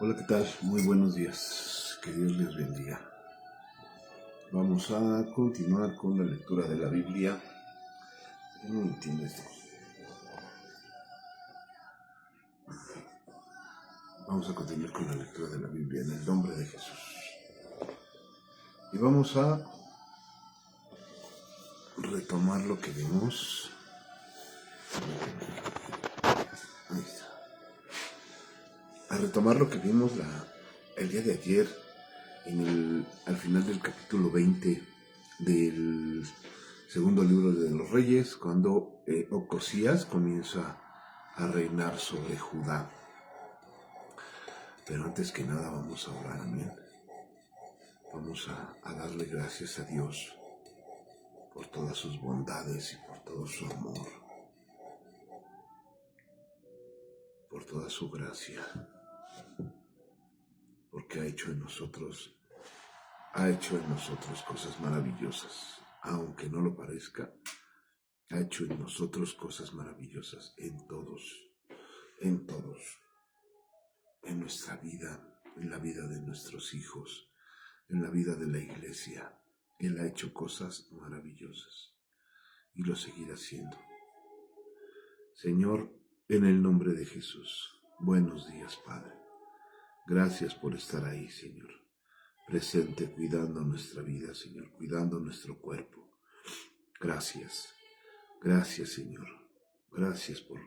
Hola, ¿qué tal? Muy buenos días. Que Dios les bendiga. Vamos a continuar con la lectura de la Biblia. Yo no entiendo esto. Vamos a continuar con la lectura de la Biblia en el nombre de Jesús. Y vamos a retomar lo que vimos. Ahí está. A retomar lo que vimos el día de ayer al final del capítulo 20 del segundo libro de los Reyes, cuando Ocosías comienza a reinar sobre Judá. Pero antes que nada vamos a orar, amén. Vamos a darle gracias a Dios por todas sus bondades y por todo su amor, por toda su gracia, porque ha hecho en nosotros cosas maravillosas, aunque no lo parezca. Ha hecho en nosotros cosas maravillosas, en todos, en nuestra vida, en la vida de nuestros hijos, en la vida de la iglesia. Él ha hecho cosas maravillosas y lo seguirá haciendo. Señor, en el nombre de Jesús, buenos días, Padre. Gracias por estar ahí, Señor, presente, cuidando nuestra vida, Señor, cuidando nuestro cuerpo. Gracias, Señor. Gracias por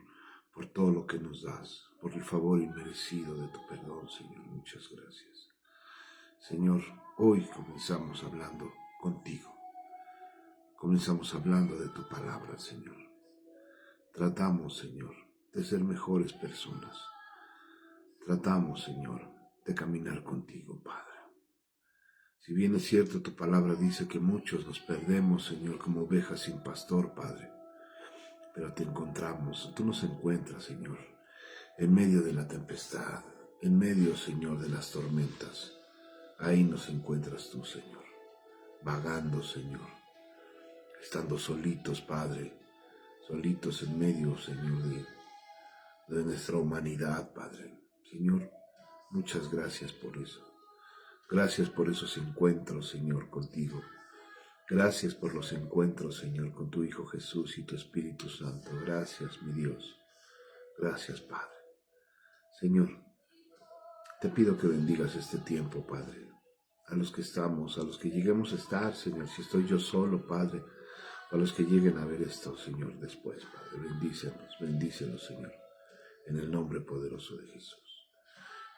todo lo que nos das, por el favor inmerecido de tu perdón, Señor. Muchas gracias. Señor, hoy comenzamos hablando contigo. Comenzamos hablando de tu palabra, Señor. Tratamos, Señor, de ser mejores personas. Tratamos, Señor, de caminar contigo, Padre. Si bien es cierto, tu palabra dice que muchos nos perdemos, Señor, como ovejas sin pastor, Padre. Pero te encontramos, tú nos encuentras, Señor, en medio de la tempestad, en medio, Señor, de las tormentas. Ahí nos encuentras tú, Señor, vagando, Señor, estando solitos, Padre, solitos en medio, Señor, de nuestra humanidad, Padre. Señor, muchas gracias por eso. Gracias por esos encuentros, Señor, contigo. Gracias por los encuentros, Señor, con tu Hijo Jesús y tu Espíritu Santo. Gracias, mi Dios. Gracias, Padre. Señor, te pido que bendigas este tiempo, Padre. A los que estamos, a los que lleguemos a estar, Señor, si estoy yo solo, Padre, a los que lleguen a ver esto, Señor, después, Padre, bendícelos, Señor, en el nombre poderoso de Jesús.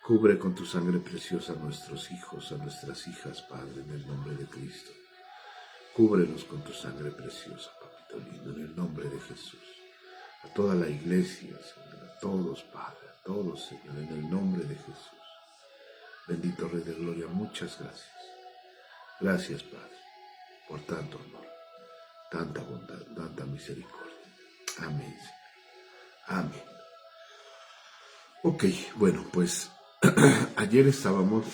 Cubre con tu sangre preciosa a nuestros hijos, a nuestras hijas, Padre, en el nombre de Cristo. Cúbrelos con tu sangre preciosa, papito lindo, en el nombre de Jesús. A toda la iglesia, Señor, a todos, Padre, a todos, Señor, en el nombre de Jesús. Bendito Rey de Gloria, muchas gracias. Gracias, Padre, por tanto amor, tanta bondad, tanta misericordia. Amén, Señor. Amén. Ok, bueno, pues ayer estábamos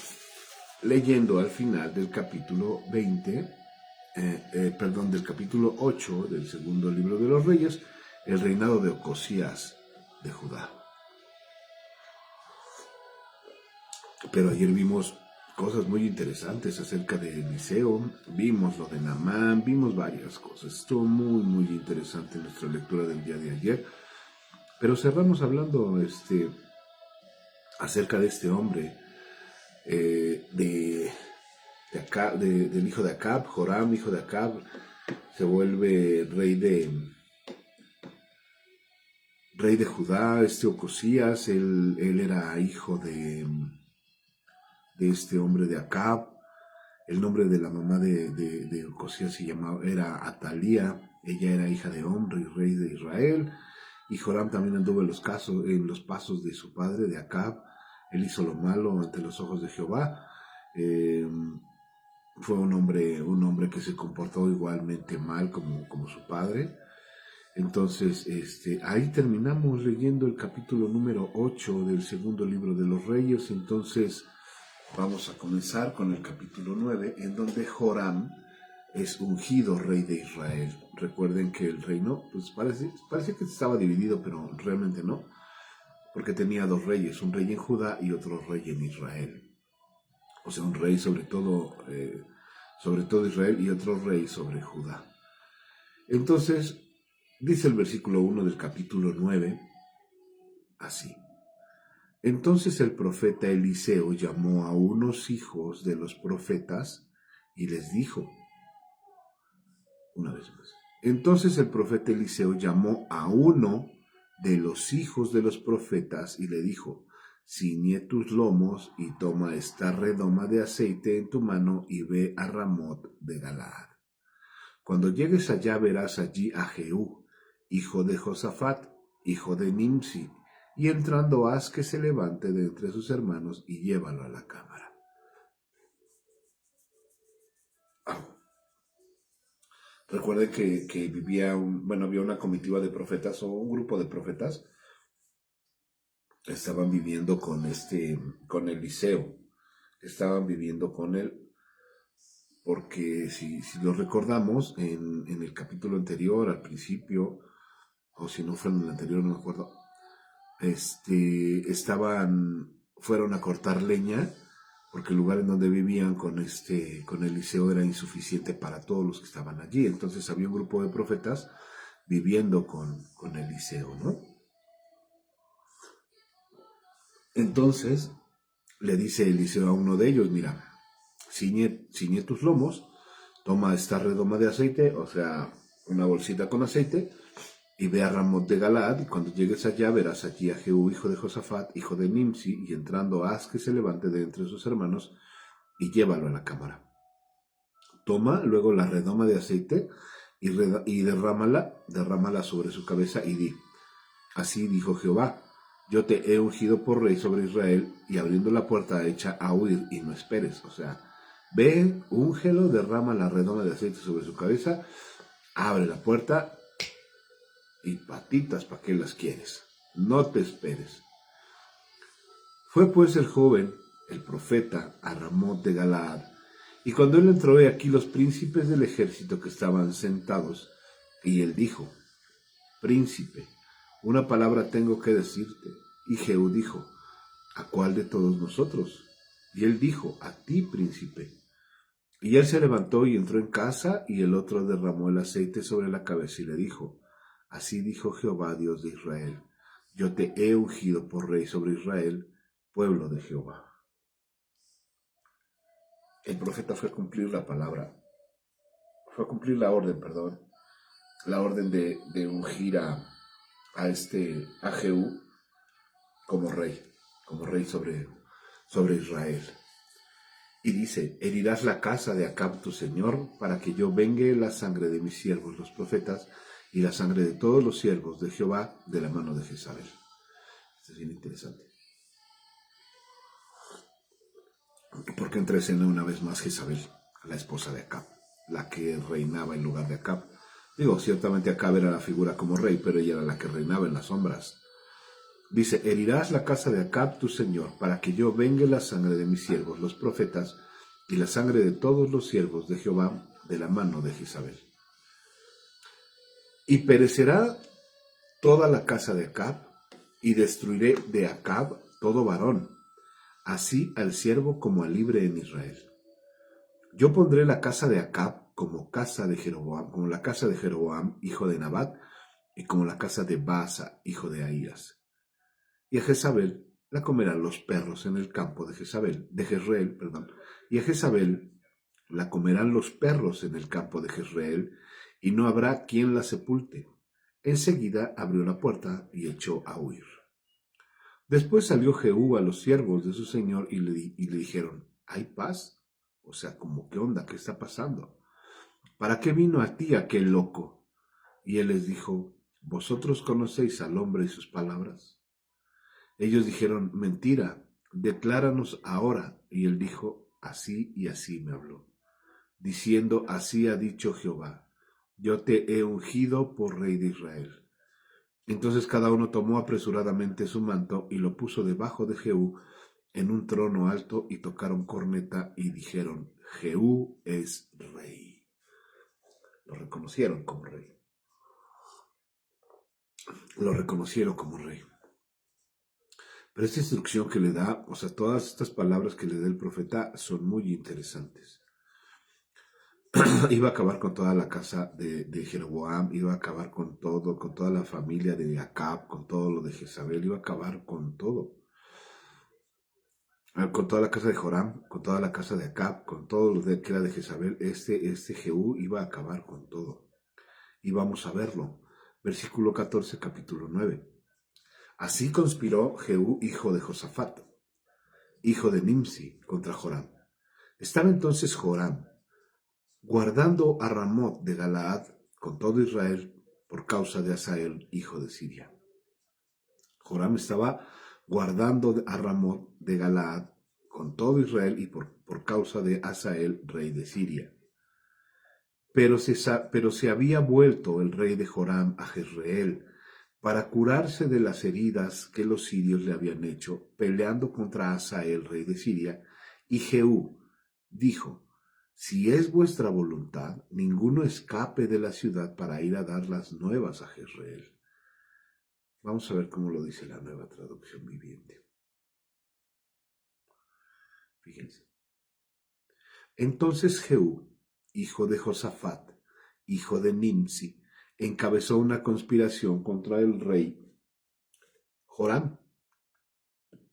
leyendo al final del capítulo 20, del capítulo 8 del segundo libro de los Reyes, el reinado de Ocosías de Judá. Pero ayer vimos cosas muy interesantes acerca de Eliseo, vimos lo de Naamán, vimos varias cosas. Estuvo muy, muy interesante nuestra lectura del día de ayer. Pero cerramos hablando acerca de este hombre, del hijo de Acab. Joram, hijo de Acab, se vuelve rey de Judá. Ocosías, él era hijo de este hombre de Acab. El nombre de la mamá de Ocosías era Atalía. Ella era hija de Omri, rey de Israel. Y Joram también anduvo en los pasos de su padre, de Acab. Él hizo lo malo ante los ojos de Jehová. Fue un hombre que se comportó igualmente mal como su padre. Entonces, ahí terminamos leyendo el capítulo número 8 del segundo libro de los Reyes. Entonces, vamos a comenzar con el capítulo 9, en donde Joram es ungido rey de Israel. Recuerden que el reino, pues parece que estaba dividido, pero realmente no. porque tenía dos reyes, un rey en Judá y otro rey en Israel. O sea, un rey sobre todo Israel y otro rey sobre Judá. Entonces, dice el versículo 1 del capítulo 9, así. Entonces el profeta Eliseo llamó a unos hijos de los profetas y les dijo, una vez más. Entonces el profeta Eliseo llamó a uno de los hijos de los profetas y le dijo, ciñe tus lomos y toma esta redoma de aceite en tu mano y ve a Ramot de Galaad. Cuando llegues allá verás allí a Jehú, hijo de Josafat, hijo de Nimsi, y entrando haz que se levante de entre sus hermanos y llévalo a la cámara. Recuerden que había una comitiva de profetas o un grupo de profetas. Estaban viviendo con Eliseo. Estaban viviendo con él. Porque si lo recordamos, en el capítulo anterior, al principio, o si no fue en el anterior, no me acuerdo, fueron a cortar leña, porque el lugar en donde vivían con Eliseo era insuficiente para todos los que estaban allí. Entonces había un grupo de profetas viviendo con Eliseo, ¿no? Entonces le dice Eliseo a uno de ellos, mira, ciñe tus lomos, toma esta redoma de aceite, o sea, una bolsita con aceite, y ve a Ramot de Galaad, y cuando llegues allá verás allí a Jehú, hijo de Josafat, hijo de Nimsi, y entrando haz que se levante de entre sus hermanos, y llévalo a la cámara. Toma luego la redoma de aceite, y derrámala sobre su cabeza, y di, así dijo Jehová, yo te he ungido por rey sobre Israel, y abriendo la puerta echa a huir, y no esperes. O sea, ve, úngelo, derrama la redoma de aceite sobre su cabeza, abre la puerta, y patitas, ¿para qué las quieres? No te esperes. Fue pues el joven, el profeta, a Ramot de Galaad, y cuando él entró, he aquí los príncipes del ejército que estaban sentados, y él dijo, príncipe, una palabra tengo que decirte. Y Jehú dijo, ¿a cuál de todos nosotros? Y él dijo, a ti, príncipe. Y él se levantó y entró en casa, y el otro derramó el aceite sobre la cabeza y le dijo, así dijo Jehová, Dios de Israel, yo te he ungido por rey sobre Israel, pueblo de Jehová. El profeta fue a cumplir la palabra, fue a cumplir la orden de ungir a Jehú como rey sobre Israel. Y dice, herirás la casa de Acab tu señor, para que yo vengue la sangre de mis siervos los profetas, y la sangre de todos los siervos de Jehová de la mano de Jezabel. Esto es bien interesante. Porque entra escena una vez más Jezabel, la esposa de Acab, la que reinaba en lugar de Acab. Digo, ciertamente Acab era la figura como rey, pero ella era la que reinaba en las sombras. Dice, herirás la casa de Acab tu señor, para que yo vengue la sangre de mis siervos, los profetas, y la sangre de todos los siervos de Jehová de la mano de Jezabel. Y perecerá toda la casa de Acab, y destruiré de Acab todo varón, así al siervo como al libre en Israel. Yo pondré la casa de Acab como casa de Jeroboam, como la casa de Jeroboam, hijo de Nabat, y como la casa de Baasa, hijo de Ahías. Y a Jezabel la comerán los perros en el campo de Jezreel, y a Jezabel la comerán los perros en el campo de Jezreel, y no habrá quien la sepulte. Enseguida abrió la puerta y echó a huir. Después salió Jehú a los siervos de su señor y le dijeron, ¿hay paz? O sea, como, ¿qué onda? ¿Qué está pasando? ¿Para qué vino a ti aquel loco? Y él les dijo, ¿vosotros conocéis al hombre y sus palabras? Ellos dijeron, mentira, decláranos ahora. Y él dijo, así y así me habló, diciendo, así ha dicho Jehová, yo te he ungido por rey de Israel. Entonces cada uno tomó apresuradamente su manto y lo puso debajo de Jehú en un trono alto, y tocaron corneta y dijeron, Jehú es rey. Lo reconocieron como rey. Lo reconocieron como rey. Pero esta instrucción que le da, o sea, todas estas palabras que le da el profeta son muy interesantes. Iba a acabar con toda la casa de Jeroboam, iba a acabar con todo, con toda la familia de Acab, con todo lo de Jezabel, iba a acabar con todo. Con toda la casa de Joram, con toda la casa de Acab, con todo lo que era de Jezabel, este Jehú iba a acabar con todo. Y vamos a verlo. Versículo 14, capítulo 9. Así conspiró Jehú, hijo de Josafat, hijo de Nimsi, contra Joram. Estaba entonces Joram guardando a Ramot de Galaad con todo Israel por causa de Hazael, hijo de Siria. Joram estaba guardando a Ramot de Galaad con todo Israel y por causa de Hazael, rey de Siria. Pero se había vuelto el rey de Joram a Jezreel para curarse de las heridas que los sirios le habían hecho, peleando contra Hazael, rey de Siria, y Jehú dijo: si es vuestra voluntad, ninguno escape de la ciudad para ir a dar las nuevas a Jezreel. Vamos a ver cómo lo dice la Nueva Traducción Viviente. Fíjense. Entonces Jehú, hijo de Josafat, hijo de Nimsi, encabezó una conspiración contra el rey Joram.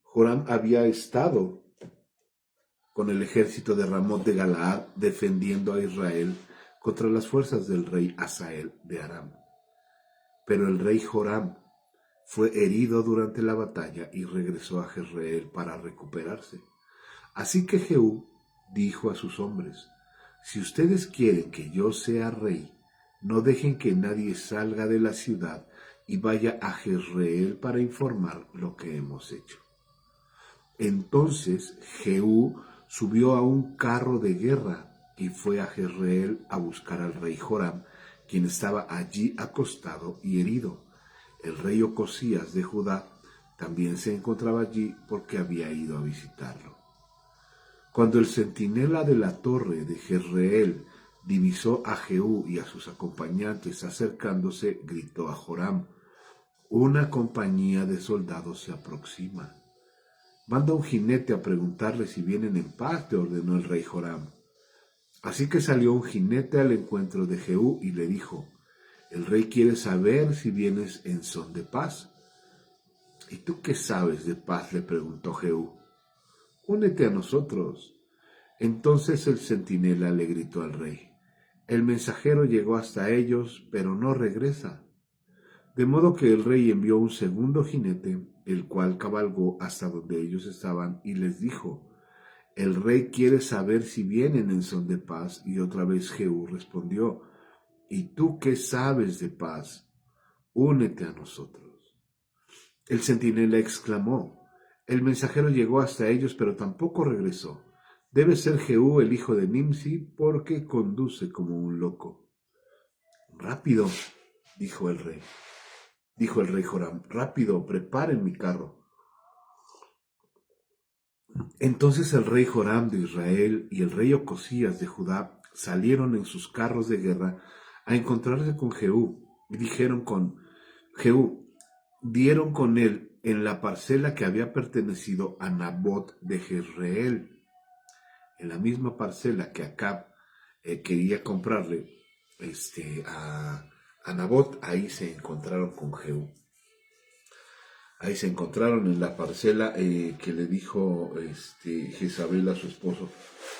Joram había estado con el ejército de Ramot de Galaad defendiendo a Israel contra las fuerzas del rey Hazael de Aram. Pero el rey Joram fue herido durante la batalla y regresó a Jezreel para recuperarse. Así que Jehú dijo a sus hombres: si ustedes quieren que yo sea rey, no dejen que nadie salga de la ciudad y vaya a Jezreel para informar lo que hemos hecho. Entonces Jehú subió a un carro de guerra y fue a Jezreel a buscar al rey Joram, quien estaba allí acostado y herido. El rey Ocosías de Judá también se encontraba allí porque había ido a visitarlo. Cuando el centinela de la torre de Jezreel divisó a Jehú y a sus acompañantes acercándose, gritó a Joram: una compañía de soldados se aproxima. Manda un jinete a preguntarle si vienen en paz, te ordenó el rey Joram. Así que salió un jinete al encuentro de Jehú y le dijo: el rey quiere saber si vienes en son de paz. ¿Y tú qué sabes de paz?, le preguntó Jehú. Únete a nosotros. Entonces el centinela le gritó al rey: el mensajero llegó hasta ellos, pero no regresa. De modo que el rey envió un segundo jinete, el cual cabalgó hasta donde ellos estaban y les dijo: el rey quiere saber si vienen en son de paz. Y otra vez Jehú respondió: ¿y tú qué sabes de paz? Únete a nosotros. El centinela exclamó: el mensajero llegó hasta ellos, pero tampoco regresó. Debe ser Jehú, el hijo de Nimsi, porque conduce como un loco. Rápido, dijo el rey Joram, rápido, preparen mi carro. Entonces el rey Joram de Israel y el rey Ocosías de Judá salieron en sus carros de guerra a encontrarse con Jehú, y dijeron con Jehú, dieron con él en la parcela que había pertenecido a Nabot de Jezreel, en la misma parcela que Acab quería comprarle a Nabot. Ahí se encontraron con Jehú. Ahí se encontraron en la parcela que le dijo Jezabel a su esposo: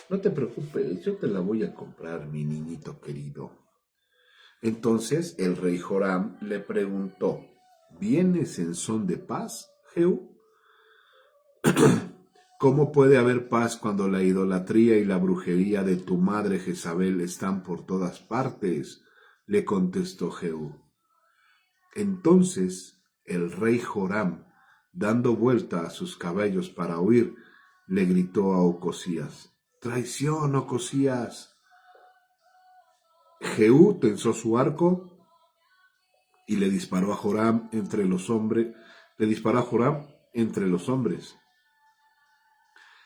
no te preocupes, yo te la voy a comprar, mi niñito querido. Entonces el rey Joram le preguntó: ¿vienes en son de paz, Jehú? ¿Cómo puede haber paz cuando la idolatría y la brujería de tu madre Jezabel están por todas partes?, le contestó Jehú. Entonces el rey Joram, dando vuelta a sus caballos para huir, le gritó a Ocosías: ¡traición, Ocosías! Jehú tensó su arco y le disparó a Joram entre los hombres.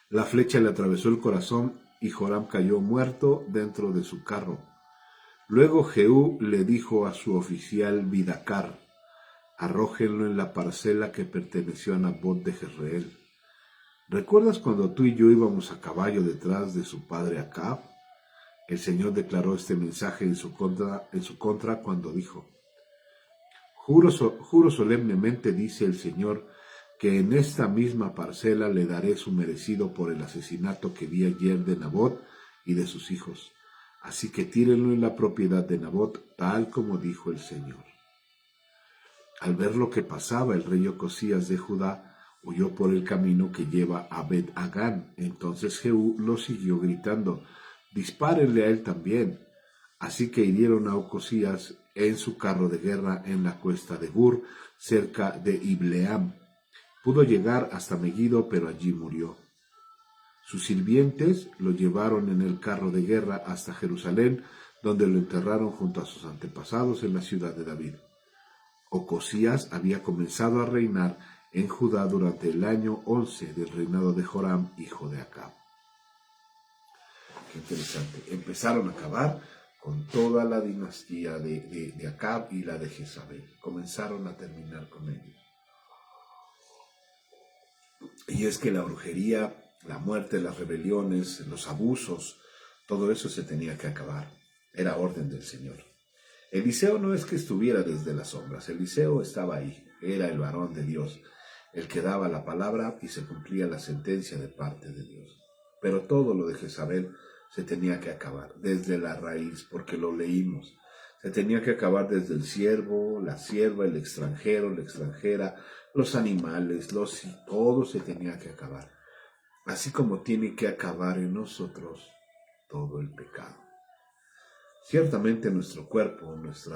La flecha le atravesó el corazón y Joram cayó muerto dentro de su carro. Luego Jehú le dijo a su oficial Bidacar: arrójenlo en la parcela que perteneció a Nabot de Jezreel. ¿Recuerdas cuando tú y yo íbamos a caballo detrás de su padre Acab? El Señor declaró este mensaje en su contra cuando dijo: juro solemnemente, dice el Señor, que en esta misma parcela le daré su merecido por el asesinato que vi ayer de Nabot y de sus hijos. Así que tírenlo en la propiedad de Nabot, tal como dijo el Señor. Al ver lo que pasaba, el rey Ocosías de Judá huyó por el camino que lleva a Bet-Hagán. Entonces Jehú lo siguió gritando: dispárenle a él también. Así que hirieron a Ocosías en su carro de guerra en la cuesta de Gur, cerca de Ibleam. Pudo llegar hasta Megiddo, pero allí murió. Sus sirvientes lo llevaron en el carro de guerra hasta Jerusalén, donde lo enterraron junto a sus antepasados en la ciudad de David. Ocosías había comenzado a reinar en Judá durante el año 11 del reinado de Joram, hijo de Acab. Qué interesante. Empezaron a acabar con toda la dinastía de Acab y la de Jezabel. Comenzaron a terminar con ellos. Y es que la brujería, la muerte, las rebeliones, los abusos, todo eso se tenía que acabar. Era orden del Señor. Eliseo no es que estuviera desde las sombras, Eliseo estaba ahí, era el varón de Dios, el que daba la palabra y se cumplía la sentencia de parte de Dios. Pero todo lo de Jezabel se tenía que acabar desde la raíz, porque lo leímos. Se tenía que acabar desde el siervo, la sierva, el extranjero, la extranjera, los animales, todo se tenía que acabar. Así como tiene que acabar en nosotros todo el pecado. Ciertamente nuestro cuerpo, nuestro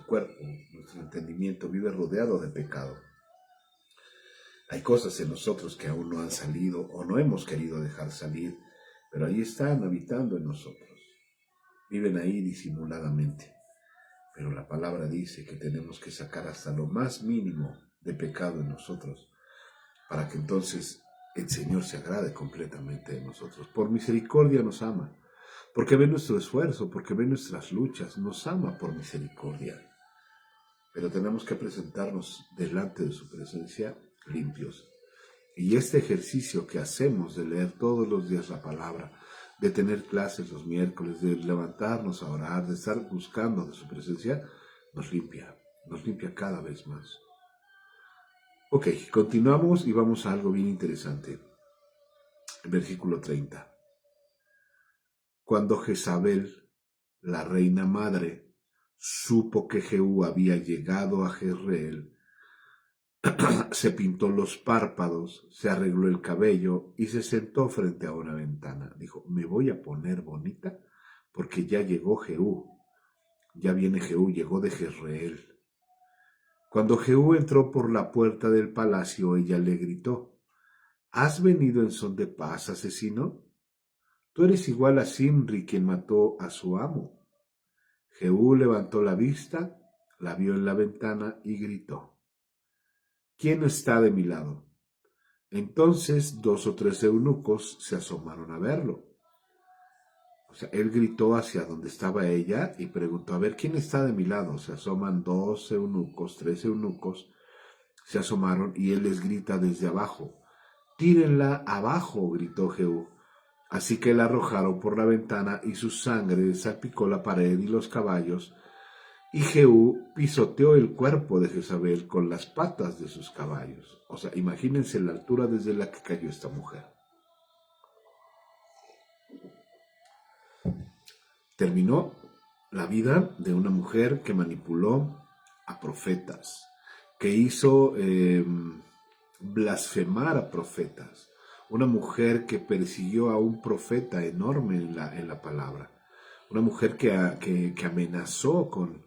cuerpo, nuestro entendimiento vive rodeado de pecado. Hay cosas en nosotros que aún no han salido o no hemos querido dejar salir, pero ahí están habitando en nosotros. Viven ahí disimuladamente. Pero la palabra dice que tenemos que sacar hasta lo más mínimo de pecado en nosotros, para que entonces el Señor se agrade completamente de nosotros. Por misericordia nos ama, porque ve nuestro esfuerzo, porque ve nuestras luchas, nos ama por misericordia. Pero tenemos que presentarnos delante de su presencia limpios. Y este ejercicio que hacemos de leer todos los días la palabra, de tener clases los miércoles, de levantarnos a orar, de estar buscando de su presencia, nos limpia cada vez más. Ok, continuamos y vamos a algo bien interesante. Versículo 30. Cuando Jezabel, la reina madre, supo que Jehú había llegado a Jezreel, se pintó los párpados, se arregló el cabello y se sentó frente a una ventana. Dijo: me voy a poner bonita porque ya llegó Jehú. Ya viene Jehú, llegó de Jezreel. Cuando Jehú entró por la puerta del palacio, ella le gritó: ¿has venido en son de paz, asesino? Tú eres igual a Zimri, quien mató a su amo. Jehú levantó la vista, la vio en la ventana y gritó: ¿quién está de mi lado? Entonces 2 o 3 eunucos se asomaron a verlo. O sea, él gritó hacia donde estaba ella y preguntó: a ver, ¿quién está de mi lado? Se asoman 2 eunucos, 3 eunucos, se asomaron y él les grita desde abajo: tírenla abajo, gritó Jehú. Así que la arrojaron por la ventana y su sangre salpicó la pared y los caballos. Y Jehú pisoteó el cuerpo de Jezabel con las patas de sus caballos. O sea, imagínense la altura desde la que cayó esta mujer. Terminó la vida de una mujer que manipuló a profetas, que hizo blasfemar a profetas. Una mujer que persiguió a un profeta enorme en la palabra. Una mujer que amenazó con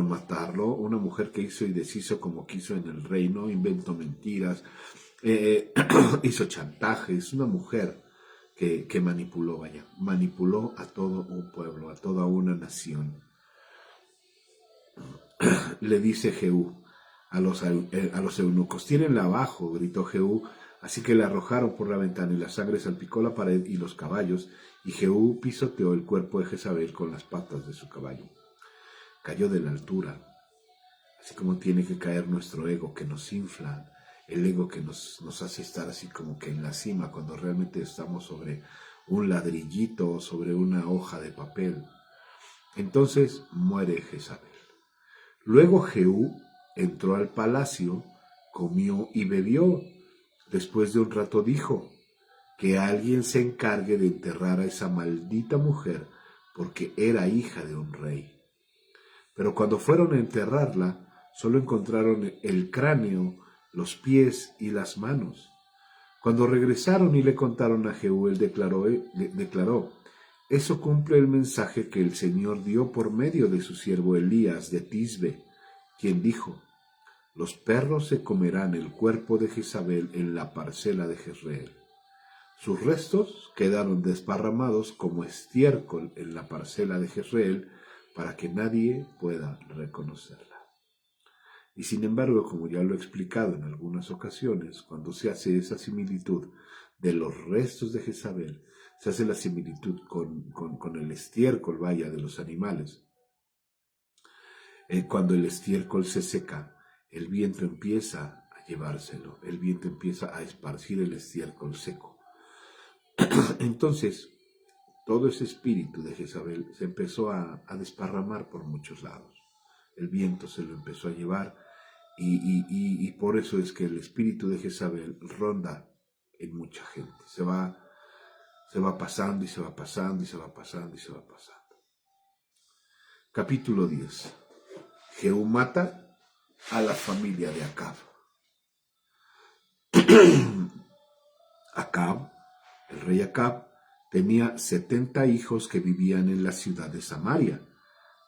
matarlo. Una mujer que hizo y deshizo como quiso en el reino. Inventó mentiras. Hizo chantajes. Una mujer que manipuló a todo un pueblo, a toda una nación. Le dice Jehú a los eunucos: tírenla abajo, gritó Jehú. Así que la arrojaron por la ventana y la sangre salpicó la pared y los caballos, y Jehú pisoteó el cuerpo de Jezabel con las patas de su caballo. Cayó de la altura. así como tiene que caer nuestro ego que nos infla, el ego que nos hace estar así como que en la cima, cuando realmente estamos sobre un ladrillito, sobre una hoja de papel. Entonces muere Jezabel. Luego Jehú entró al palacio, comió y bebió. Después de un rato dijo: que alguien se encargue de enterrar a esa maldita mujer, porque era hija de un rey. Pero cuando fueron a enterrarla, solo encontraron el cráneo, los pies y las manos. Cuando regresaron y le contaron a Jehú, él declaró: eso cumple el mensaje que el Señor dio por medio de su siervo Elías de Tisbe, quien dijo: los perros se comerán el cuerpo de Jezabel en la parcela de Jezreel. Sus restos quedaron desparramados como estiércol en la parcela de Jezreel para que nadie pueda reconocerla. Y sin embargo, como ya lo he explicado en algunas ocasiones, cuando se hace esa similitud de los restos de Jezabel, se hace la similitud con el estiércol, vaya, de los animales. Cuando el estiércol se seca, el viento empieza a llevárselo, el viento empieza a esparcir el estiércol seco. Entonces, todo ese espíritu de Jezabel se empezó a desparramar por muchos lados. El viento se lo empezó a llevar y por eso es que el espíritu de Jezabel ronda en mucha gente. Se va pasando y se va pasando y se va pasando y se va pasando. Capítulo 10. Jehú mata a la familia de Acab. Acab, el rey Acab, tenía 70 hijos que vivían en la ciudad de Samaria.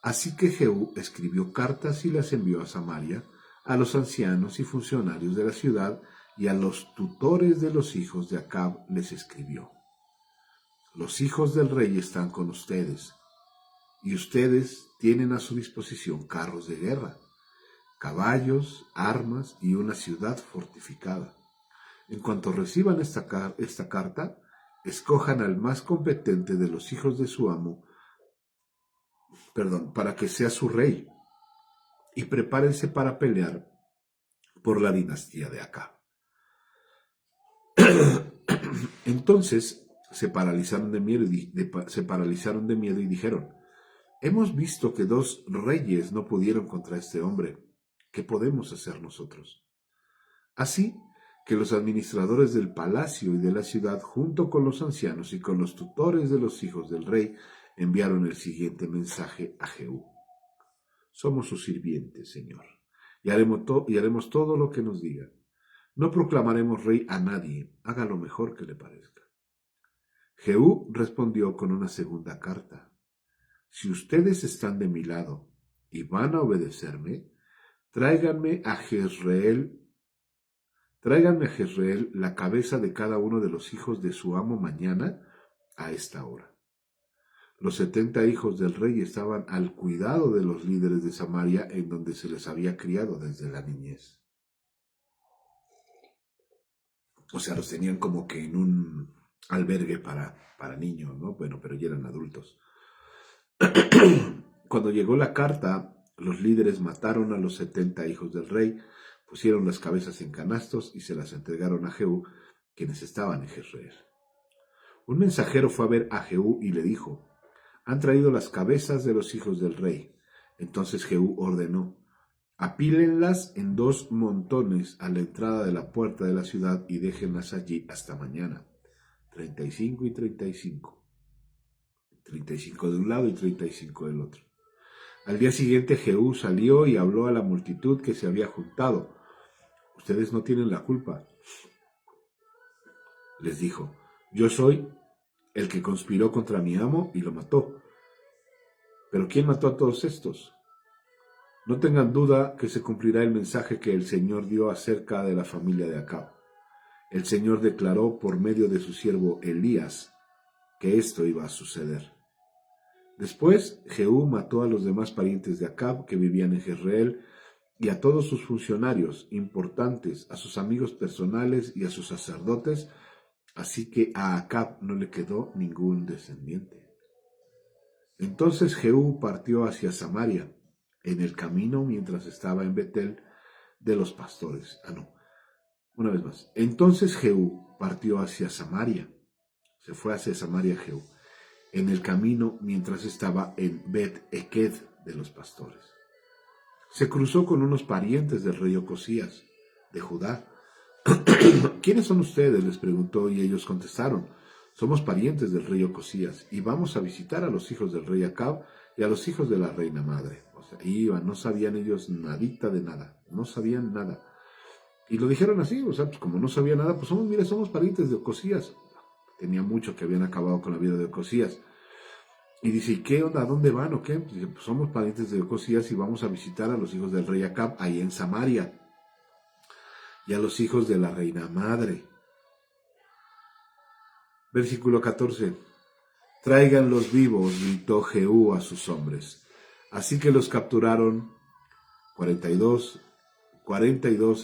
Así que Jehú escribió cartas y las envió a Samaria, a los ancianos y funcionarios de la ciudad, y a los tutores de los hijos de Acab les escribió: los hijos del rey están con ustedes, y ustedes tienen a su disposición carros de guerra, caballos, armas y una ciudad fortificada. En cuanto reciban esta carta, escojan al más competente de los hijos de su amo, para que sea su rey, y prepárense para pelear por la dinastía de Acab. Entonces se paralizaron de miedo y dijeron: hemos visto que 2 reyes no pudieron contra este hombre. ¿Qué podemos hacer nosotros? Así que los administradores del palacio y de la ciudad, junto con los ancianos y con los tutores de los hijos del rey, enviaron el siguiente mensaje a Jehú: somos sus sirvientes, Señor, y haremos todo lo que nos diga. No proclamaremos rey a nadie, haga lo mejor que le parezca. Jehú respondió con una segunda carta: si ustedes están de mi lado y van a obedecerme, tráiganme a Jezreel la cabeza de cada uno de los hijos de su amo mañana a esta hora. Los 70 hijos del rey estaban al cuidado de los líderes de Samaria, en donde se les había criado desde la niñez. O sea, los tenían como que en un albergue para niños, ¿no? Bueno, pero ya eran adultos. Cuando llegó la carta, los líderes mataron a los 70 hijos del rey, pusieron las cabezas en canastos y se las entregaron a Jehú, quienes estaban en Jezreel. Un mensajero fue a ver a Jehú y le dijo: han traído las cabezas de los hijos del rey. Entonces Jehú ordenó: apílenlas en 2 montones a la entrada de la puerta de la ciudad y déjenlas allí hasta mañana. 35 y 35. 35 de un lado y 35 del otro. Al día siguiente Jehú salió y habló a la multitud que se había juntado. Ustedes no tienen la culpa, les dijo. Yo soy el que conspiró contra mi amo y lo mató. ¿Pero quién mató a todos estos? No tengan duda que se cumplirá el mensaje que el Señor dio acerca de la familia de Acab. El Señor declaró por medio de su siervo Elías que esto iba a suceder. Después, Jehú mató a los demás parientes de Acab que vivían en Jezreel y a todos sus funcionarios importantes, a sus amigos personales y a sus sacerdotes, así que a Acab no le quedó ningún descendiente. Entonces Jehú partió hacia Samaria en el camino mientras estaba en Betel de los pastores. Una vez más. Entonces Jehú partió hacia Samaria. Se fue hacia Samaria Jehú, en el camino mientras estaba en Bet-Eked de los pastores. Se cruzó con unos parientes del rey Ocosías, de Judá. ¿Quiénes son ustedes?, les preguntó, y ellos contestaron: somos parientes del rey Ocosías, y vamos a visitar a los hijos del rey Acab y a los hijos de la reina madre. O sea, iban, no sabían ellos nadita de nada, no sabían nada. Y lo dijeron así, o sea, pues como no sabía nada, pues somos parientes de Ocosías. Tenía mucho que habían acabado con la vida de Ocosías. Y dice, ¿y qué onda? ¿A dónde van o qué? Dice, pues somos parientes de Ocosías y vamos a visitar a los hijos del rey Acab ahí en Samaria, y a los hijos de la reina madre. Versículo 14. Tráiganlos vivos, gritó Jehú a sus hombres. Así que los capturaron, 42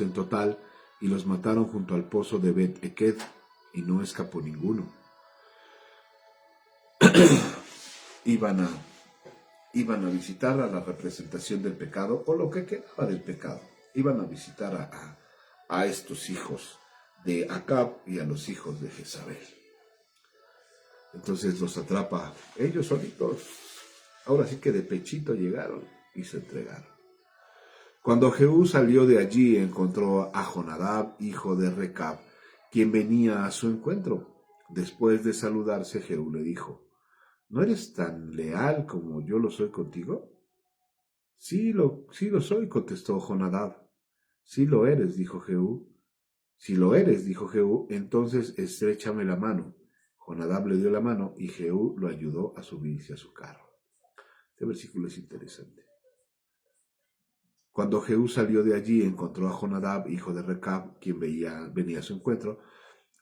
en total, y los mataron junto al pozo de Bet-Eked, y no escapó ninguno. Iban a visitar a la representación del pecado, o lo que quedaba del pecado. Iban a visitar a estos hijos de Acab y a los hijos de Jezabel. Entonces los atrapa ellos solitos. Ahora sí que de pechito llegaron y se entregaron. Cuando Jehú salió de allí, encontró a Jonadab, hijo de Recab, quien venía a su encuentro. Después de saludarse, Jehú le dijo: ¿no eres tan leal como yo lo soy contigo? Sí lo soy, contestó Jonadab. Sí lo eres, dijo Jehú. Si lo eres, dijo Jehú, entonces estréchame la mano. Jonadab le dio la mano y Jehú lo ayudó a subirse a su carro. Este versículo es interesante. Cuando Jehú salió de allí, encontró a Jonadab, hijo de Recab, quien venía a su encuentro.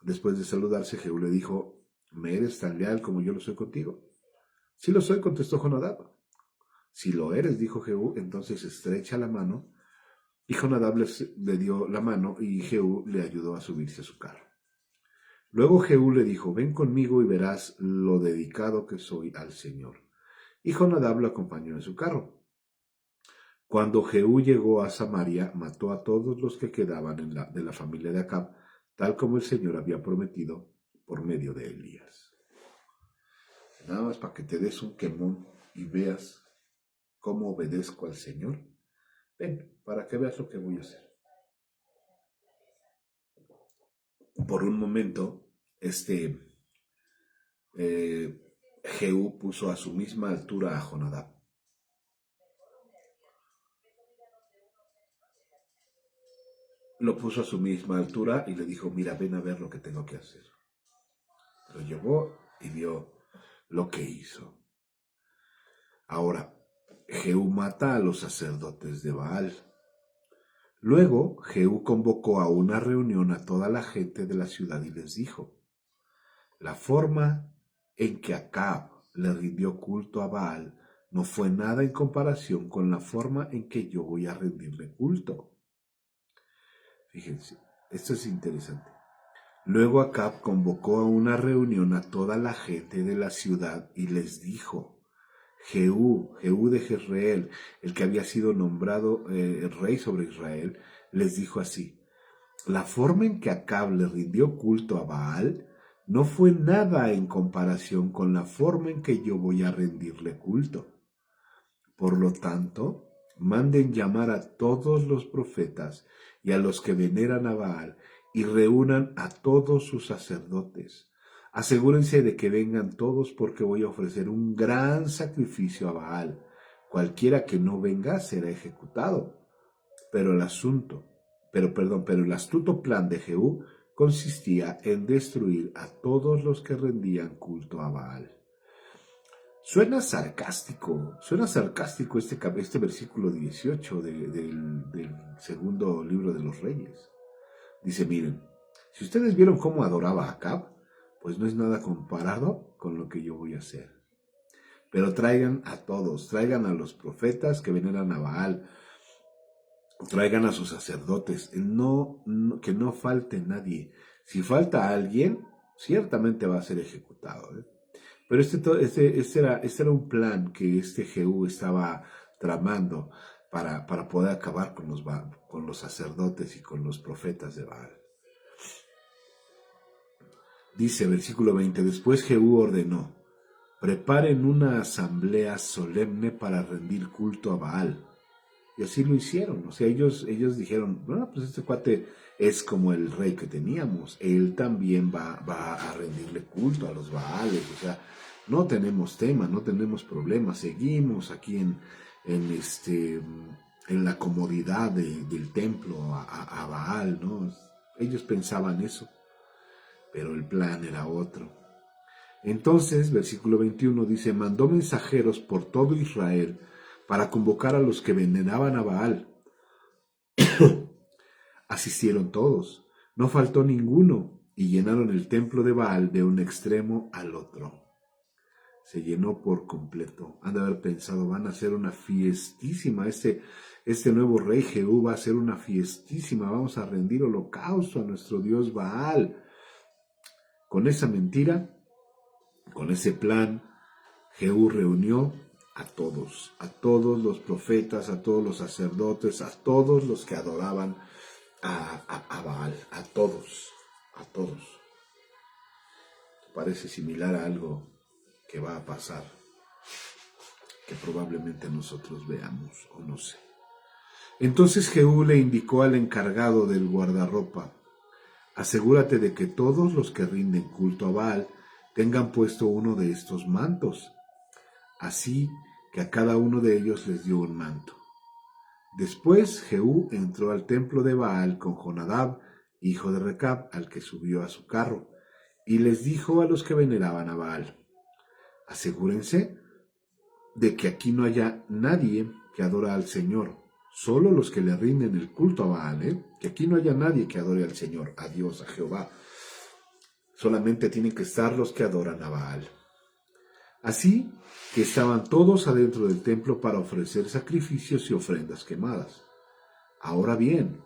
Después de saludarse, Jehú le dijo: ¿me eres tan leal como yo lo soy contigo? Sí lo soy, contestó Jonadab. Si lo eres, dijo Jehú, entonces estrecha la mano. Y Jonadab le dio la mano y Jehú le ayudó a subirse a su carro. Luego Jehú le dijo: ven conmigo y verás lo dedicado que soy al Señor. Y Jonadab lo acompañó en su carro. Cuando Jehú llegó a Samaria, mató a todos los que quedaban de la familia de Acab, tal como el Señor había prometido por medio de Elías. Nada más para que te des un quemón y veas cómo obedezco al Señor. Ven, para que veas lo que voy a hacer. Por un momento, Jehú puso a su misma altura a Jonadab. Lo puso a su misma altura y le dijo: mira, ven a ver lo que tengo que hacer. Lo llevó y vio lo que hizo. Ahora, Jehú mata a los sacerdotes de Baal. Luego, Jehú convocó a una reunión a toda la gente de la ciudad y les dijo: la forma en que Acab le rindió culto a Baal no fue nada en comparación con la forma en que yo voy a rendirle culto. Fíjense, esto es interesante. Luego Acab convocó a una reunión a toda la gente de la ciudad y les dijo: Jehú de Jezreel, el que había sido nombrado rey sobre Israel, les dijo así: la forma en que Acab le rindió culto a Baal no fue nada en comparación con la forma en que yo voy a rendirle culto. Por lo tanto, manden llamar a todos los profetas y a los que veneran a Baal y reúnan a todos sus sacerdotes. Asegúrense de que vengan todos porque voy a ofrecer un gran sacrificio a Baal. Cualquiera que no venga será ejecutado. Pero el astuto plan de Jehú consistía en destruir a todos los que rendían culto a Baal. Suena sarcástico este versículo 18 del segundo libro de los Reyes. Dice: miren, si ustedes vieron cómo adoraba a Acab, pues no es nada comparado con lo que yo voy a hacer. Pero traigan a todos, traigan a los profetas que veneran a Baal, traigan a sus sacerdotes, que no falte nadie. Si falta alguien, ciertamente va a ser ejecutado. Pero este era un plan que Jehú estaba tramando para poder acabar con los sacerdotes y con los profetas de Baal. Dice versículo 20, después Jehú ordenó, preparen una asamblea solemne para rendir culto a Baal. Y así lo hicieron. O sea, ellos dijeron, bueno, pues este cuate es como el rey que teníamos. Él también va a rendirle culto a los Baales. O sea, no tenemos tema, no tenemos problema. Seguimos aquí en la comodidad del templo a Baal, ¿no? Ellos pensaban eso, pero el plan era otro. Entonces, versículo 21 dice, mandó mensajeros por todo Israel para convocar a los que veneraban a Baal. Asistieron todos, no faltó ninguno, y llenaron el templo de Baal de un extremo al otro. Se llenó por completo. Han de haber pensado, van a hacer una fiestísima, este nuevo rey Jehú va a hacer una fiestísima, vamos a rendir holocausto a nuestro dios Baal. Con esa mentira, con ese plan, Jehú reunió a todos los profetas, a todos los sacerdotes, a todos los que adoraban a Baal, a todos. Parece similar a algo que va a pasar, que probablemente nosotros veamos, o no sé. Entonces Jehú le indicó al encargado del guardarropa, asegúrate de que todos los que rinden culto a Baal tengan puesto uno de estos mantos. Así que a cada uno de ellos les dio un manto. Después Jehú entró al templo de Baal con Jonadab, hijo de Recab, al que subió a su carro, y les dijo a los que veneraban a Baal, asegúrense de que aquí no haya nadie que adora al Señor, solo los que le rinden el culto a Baal, que aquí no haya nadie que adore al Señor, a Dios, a Jehová. Solamente tienen que estar los que adoran a Baal. Así que estaban todos adentro del templo para ofrecer sacrificios y ofrendas quemadas. Ahora bien,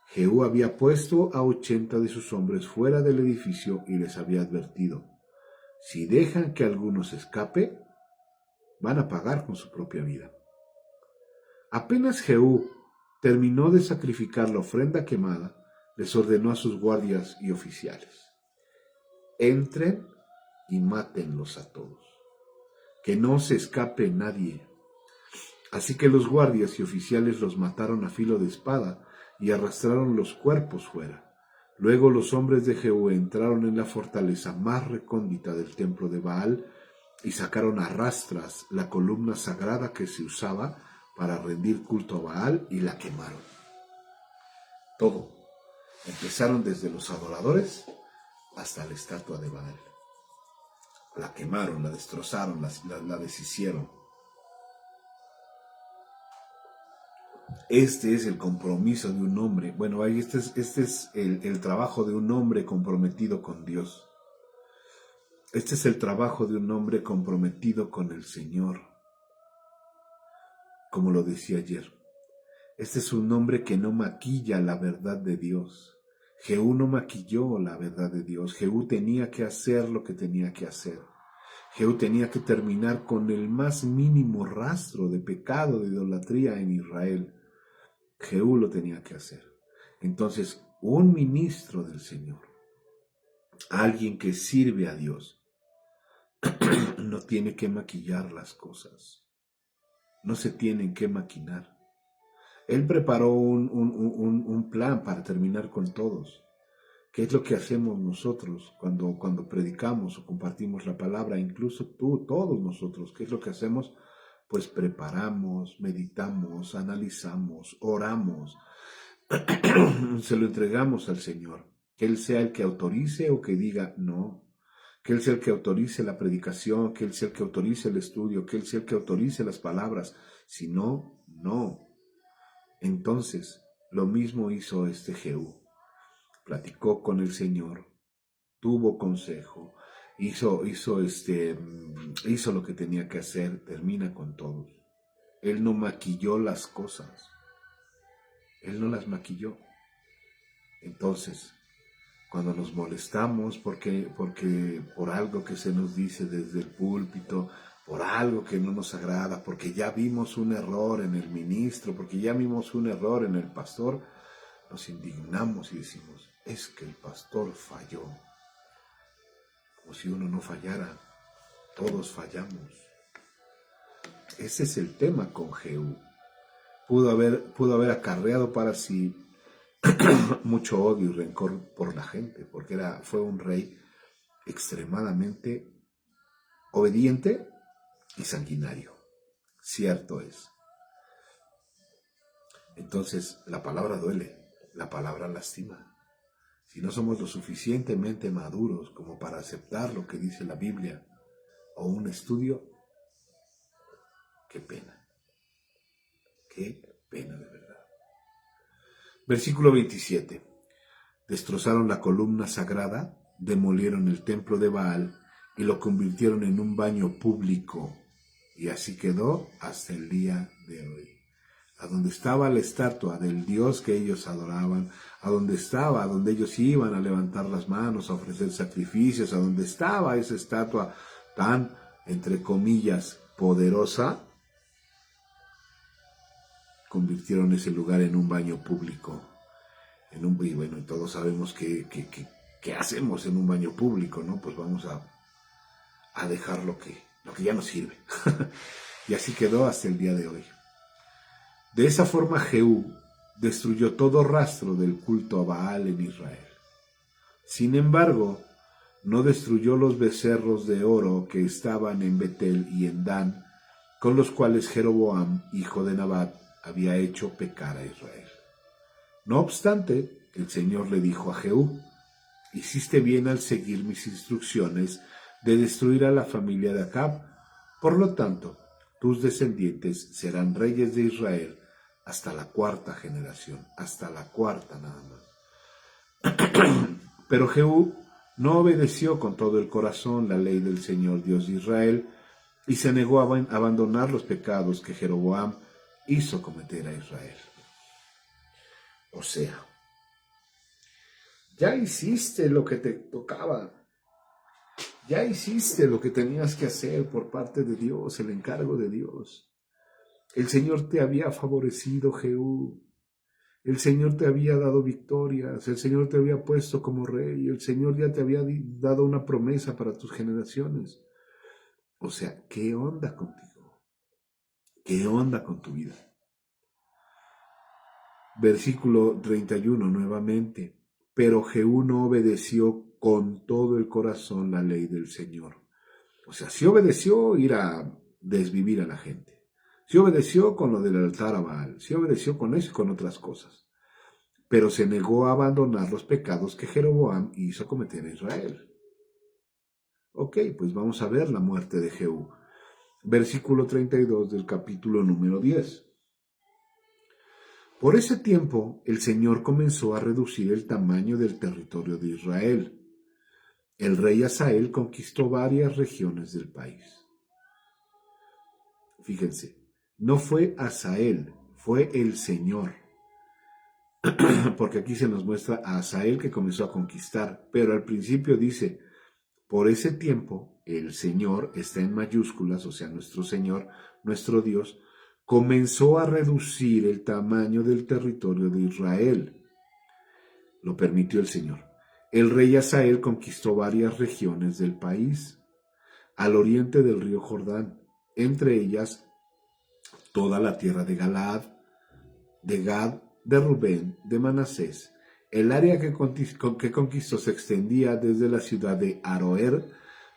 Jehú había puesto a 80 de sus hombres fuera del edificio y les había advertido, si dejan que alguno se escape, van a pagar con su propia vida. Apenas Jehú terminó de sacrificar la ofrenda quemada, les ordenó a sus guardias y oficiales, entren y mátenlos a todos, que no se escape nadie. Así que los guardias y oficiales los mataron a filo de espada y arrastraron los cuerpos fuera. Luego los hombres de Jehú entraron en la fortaleza más recóndita del templo de Baal y sacaron a rastras la columna sagrada que se usaba para rendir culto a Baal y la quemaron. Todo. Empezaron desde los adoradores hasta la estatua de Baal. La quemaron, la destrozaron, la deshicieron. Este es el compromiso de un hombre. Bueno, este es el trabajo de un hombre comprometido con Dios. Este es el trabajo de un hombre comprometido con el Señor. Como lo decía ayer. Este es un hombre que no maquilla la verdad de Dios. Jehú no maquilló la verdad de Dios. Jehú tenía que hacer lo que tenía que hacer. Jehú tenía que terminar con el más mínimo rastro de pecado, de idolatría en Israel. Jehú lo tenía que hacer. Entonces, un ministro del Señor, alguien que sirve a Dios, no tiene que maquillar las cosas. No se tienen que maquinar. Él preparó un plan para terminar con todos. ¿Qué es lo que hacemos nosotros cuando predicamos o compartimos la palabra? Incluso tú, todos nosotros, ¿qué es lo que hacemos? Pues preparamos, meditamos, analizamos, oramos, se lo entregamos al Señor. Que Él sea el que autorice o que diga no. Que Él sea el que autorice la predicación, que Él sea el que autorice el estudio, que Él sea el que autorice las palabras. Si no, no. Entonces, lo mismo hizo este Jehú. Platicó con el Señor, tuvo consejo, hizo lo que tenía que hacer, termina con todos. Él no maquilló las cosas. Él no las maquilló. Entonces, cuando nos molestamos porque por algo que se nos dice desde el púlpito, por algo que no nos agrada, porque ya vimos un error en el ministro, porque ya vimos un error en el pastor, nos indignamos y decimos, es que el pastor falló. Como si uno no fallara, todos fallamos. Ese es el tema con Jehú. Pudo haber acarreado para sí mucho odio y rencor por la gente, porque fue un rey extremadamente obediente y sanguinario. Cierto es. Entonces, la palabra duele, la palabra lastima. Si no somos lo suficientemente maduros como para aceptar lo que dice la Biblia o un estudio, qué pena de verdad. Versículo 27. Destrozaron la columna sagrada, demolieron el templo de Baal y lo convirtieron en un baño público. Y así quedó hasta el día de hoy. A donde estaba la estatua del Dios que ellos adoraban, a donde ellos iban a levantar las manos, a ofrecer sacrificios, a donde estaba esa estatua tan, entre comillas, poderosa, convirtieron ese lugar en un baño público. Y bueno, todos sabemos qué hacemos en un baño público, ¿no? Pues vamos a dejar lo que ya nos sirve. Y así quedó hasta el día de hoy. De esa forma Jehú destruyó todo rastro del culto a Baal en Israel. Sin embargo, no destruyó los becerros de oro que estaban en Betel y en Dan, con los cuales Jeroboam, hijo de Nabat, había hecho pecar a Israel. No obstante, el Señor le dijo a Jehú, hiciste bien al seguir mis instrucciones de destruir a la familia de Acab. Por lo tanto, tus descendientes serán reyes de Israel hasta la 4ª generación, hasta la 4ª nada más. Pero Jehú no obedeció con todo el corazón la ley del Señor Dios de Israel y se negó a abandonar los pecados que Jeroboam hizo cometer a Israel. O sea, ya hiciste lo que te tocaba. Ya hiciste lo que tenías que hacer por parte de Dios, el encargo de Dios. El Señor te había favorecido, Jehú. El Señor te había dado victorias. El Señor te había puesto como rey. El Señor ya te había dado una promesa para tus generaciones. O sea, ¿qué onda contigo? ¿Qué onda con tu vida? Versículo 31 nuevamente. Pero Jehú no obedeció con todo el corazón la ley del Señor. O sea, sí obedeció ir a desvivir a la gente. Sí obedeció con lo del altar a Baal. Sí obedeció con eso y con otras cosas. Pero se negó a abandonar los pecados que Jeroboam hizo cometer a Israel. Ok, pues vamos a ver la muerte de Jehú. Versículo 32 del capítulo número 10. Por ese tiempo, el Señor comenzó a reducir el tamaño del territorio de Israel. El rey Hazael conquistó varias regiones del país. Fíjense, no fue Hazael, fue el Señor. Porque aquí se nos muestra a Hazael que comenzó a conquistar, pero al principio dice, por ese tiempo, el Señor está en mayúsculas, o sea, nuestro Señor, nuestro Dios, comenzó a reducir el tamaño del territorio de Israel. Lo permitió el Señor. El rey Hazael conquistó varias regiones del país, al oriente del río Jordán, entre ellas toda la tierra de Galaad, de Gad, de Rubén, de Manasés. El área que conquistó se extendía desde la ciudad de Aroer,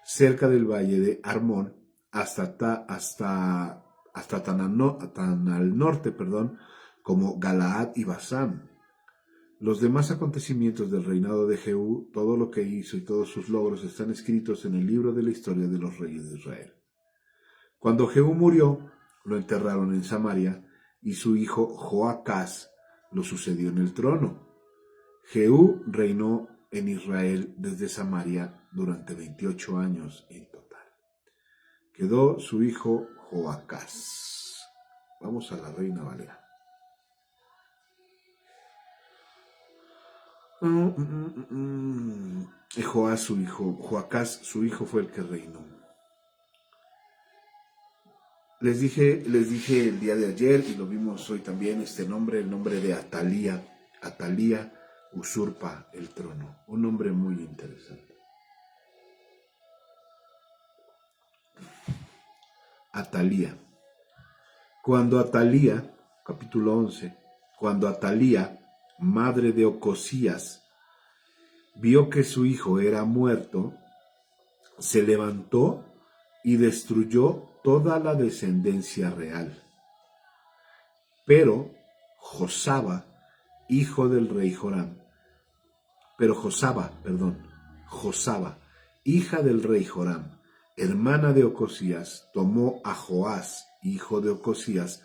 cerca del valle de Armón, hasta tan al norte, como Galaad y Basán. Los demás acontecimientos del reinado de Jehú, todo lo que hizo y todos sus logros están escritos en el libro de la historia de los reyes de Israel. Cuando Jehú murió, lo enterraron en Samaria y su hijo Joacás lo sucedió en el trono. Jehú reinó en Israel desde Samaria durante 28 años en total. Quedó su hijo Joacás. Vamos a la Reina Valera. Joacás, su hijo fue el que reinó. les dije el día de ayer y lo vimos hoy también, el nombre de Atalía. Atalía usurpa el trono, un nombre muy interesante. Atalía. Cuando Atalía, capítulo 11, cuando Atalía, madre de Ocosías, vio que su hijo era muerto, se levantó y destruyó toda la descendencia real. Pero Josaba, hijo del rey Joram, Josaba, hija del rey Joram, hermana de Ocosías, tomó a Joás, hijo de Ocosías,